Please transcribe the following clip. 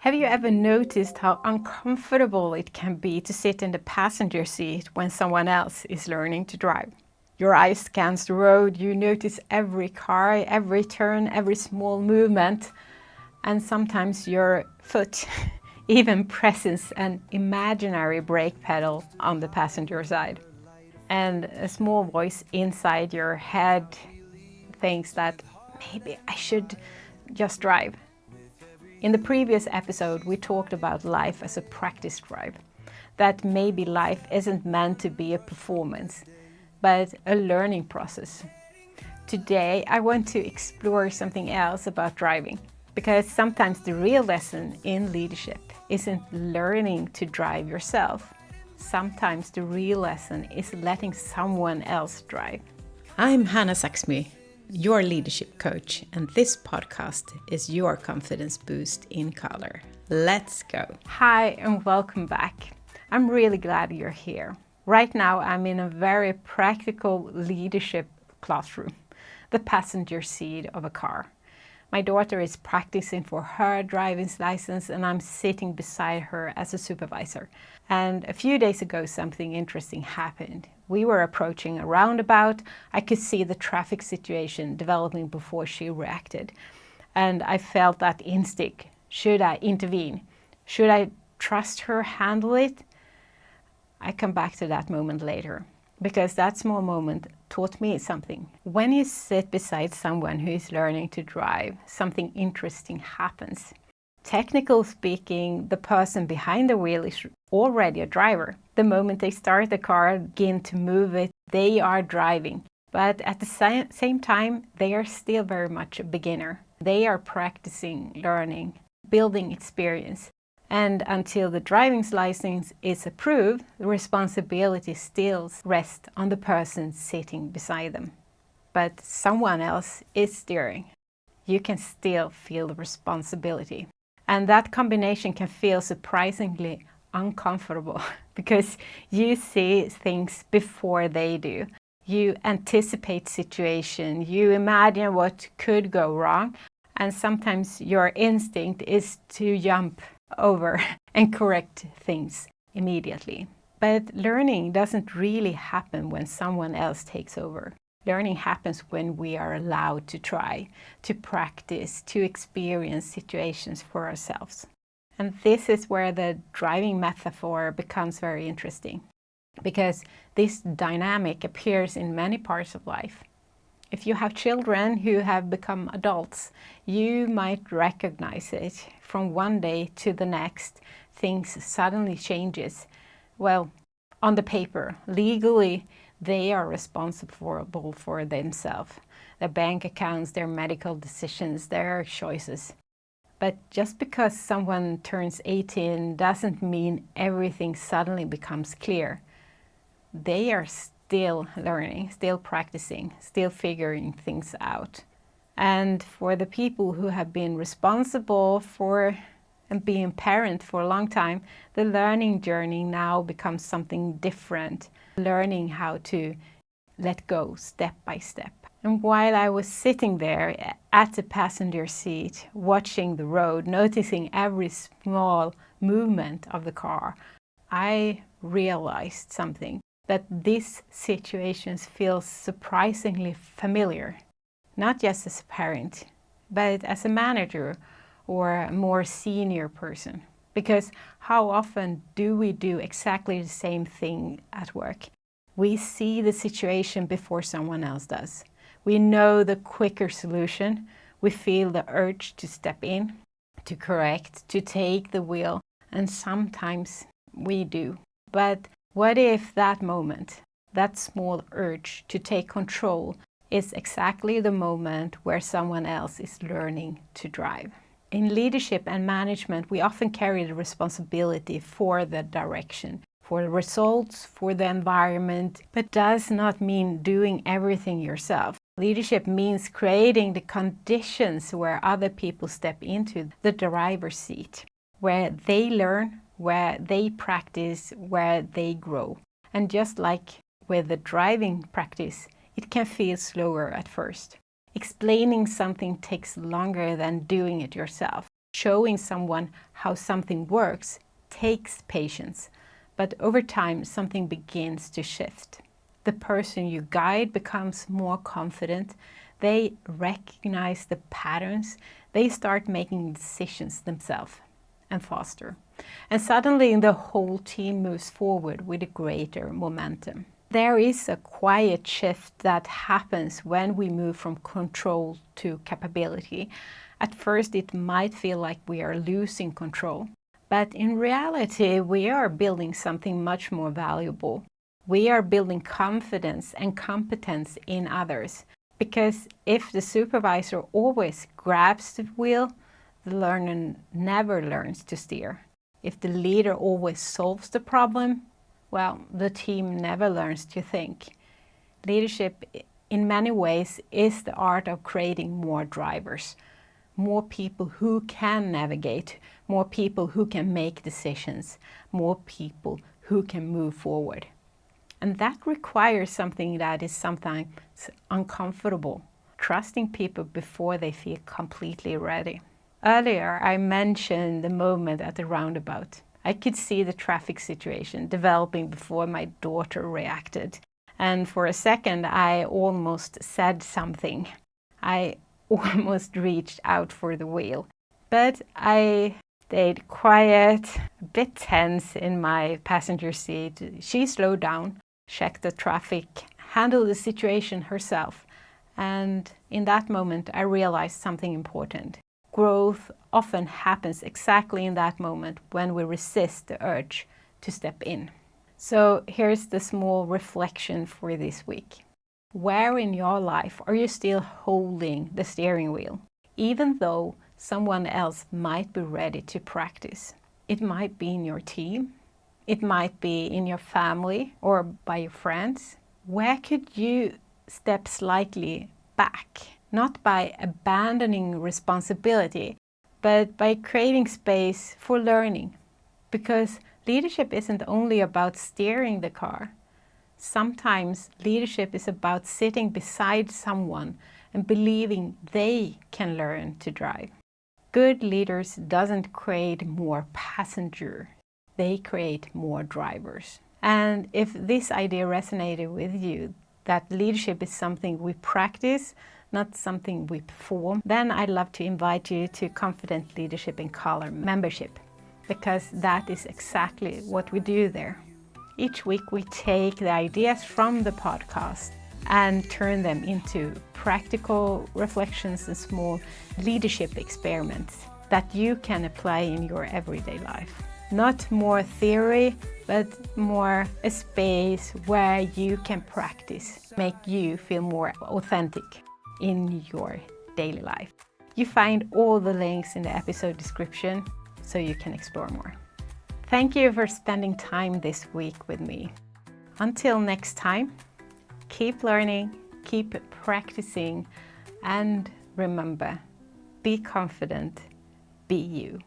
Have you ever noticed how uncomfortable it can be to sit in the passenger seat when someone else is learning to drive? Your eye scans the road, you notice every car, every turn, every small movement, and sometimes your foot even presses an imaginary brake pedal on the passenger side. And a small voice inside your head thinks that maybe I should just drive. In the previous episode, we talked about life as a practice drive. That maybe life isn't meant to be a performance, but a learning process. Today, I want to explore something else about driving, because sometimes the real lesson in leadership isn't learning to drive yourself. Sometimes the real lesson is letting someone else drive. I'm Hanna Zaxmy, your leadership coach, and this podcast is your confidence boost in color. Let's go. Hi and welcome back. I'm really glad you're here. Right now I'm in a very practical leadership classroom, the passenger seat of a car. My daughter is practicing for her driving license and I'm sitting beside her as a supervisor. And a few days ago something interesting happened. We were approaching a roundabout. I could see the traffic situation developing before she reacted. And I felt that instinct. Should I intervene? Should I trust her handle it? I come back to that moment later, because that small moment taught me something. When you sit beside someone who is learning to drive, something interesting happens. Technically speaking, the person behind the wheel is already a driver. The moment they start the car, begin to move it, they are driving. But at the same time, they are still very much a beginner. They are practicing, learning, building experience. And until the driving license is approved, the responsibility still rests on the person sitting beside them. But someone else is steering. You can still feel the responsibility. And that combination can feel surprisingly uncomfortable because you see things before they do. You anticipate situation, you imagine what could go wrong, and sometimes your instinct is to jump over and correct things immediately. But learning doesn't really happen when someone else takes over. Learning happens when we are allowed to try, to practice, to experience situations for ourselves. And this is where the driving metaphor becomes very interesting, because this dynamic appears in many parts of life. If you have children who have become adults, you might recognize it. From one day to the next, things suddenly changes. Well, on the paper, legally, they are responsible for themselves, their bank accounts, their medical decisions, their choices. But just because someone turns 18 doesn't mean everything suddenly becomes clear. They are still learning, still practicing, still figuring things out. And for the people who have been responsible for and being parent for a long time, the learning journey now becomes something different. Learning how to let go step by step. And while I was sitting there at the passenger seat, watching the road, noticing every small movement of the car, I realized something, that these situations feel surprisingly familiar. Not just as a parent, but as a manager or a more senior person. Because how often do we do exactly the same thing at work? We see the situation before someone else does. We know the quicker solution. We feel the urge to step in, to correct, to take the wheel, and sometimes we do. But what if that moment, that small urge to take control, is exactly the moment where someone else is learning to drive? In leadership and management, we often carry the responsibility for the direction, for the results, for the environment, but does not mean doing everything yourself. Leadership means creating the conditions where other people step into the driver's seat, where they learn, where they practice, where they grow. And just like with the driving practice, it can feel slower at first. Explaining something takes longer than doing it yourself. showing someone how something works takes patience, but over time something begins to shift. The person you guide becomes more confident. They recognize the patterns. They start making decisions themselves and faster. And suddenly the whole team moves forward with a greater momentum. There is a quiet shift that happens when we move from control to capability. At first it might feel like we are losing control, but in reality we are building something much more valuable. We are building confidence and competence in others, because if the supervisor always grabs the wheel, the learner never learns to steer. If the leader always solves the problem, well, the team never learns to think. Leadership, in many ways, is the art of creating more drivers, more people who can navigate, more people who can make decisions, more people who can move forward. And that requires something that is sometimes uncomfortable, trusting people before they feel completely ready. Earlier, I mentioned the moment at the roundabout. I could see the traffic situation developing before my daughter reacted. And for a second, I almost said something. I almost reached out for the wheel. But I stayed quiet, a bit tense in my passenger seat. She slowed down, checked the traffic, handled the situation herself. And in that moment, I realized something important. Growth often happens exactly in that moment when we resist the urge to step in. So here's the small reflection for this week. Where in your life are you still holding the steering wheel, even though someone else might be ready to practice? It might be in your team, it might be in your family or by your friends. Where could you step slightly back? Not by abandoning responsibility, but by creating space for learning. Because leadership isn't only about steering the car. Sometimes leadership is about sitting beside someone and believing they can learn to drive. Good leaders doesn't create more passengers, they create more drivers. And if this idea resonated with you, that leadership is something we practice, not something we perform, then I'd love to invite you to Confident Leadership in Color membership, because that is exactly what we do there. Each week we take the ideas from the podcast and turn them into practical reflections and small leadership experiments that you can apply in your everyday life. Not more theory, but more a space where you can practice, make you feel more authentic in your daily life. You find all the links in the episode description so you can explore more. Thank you for spending time this week with me. Until next time, keep learning, keep practicing, and remember, be confident, be you.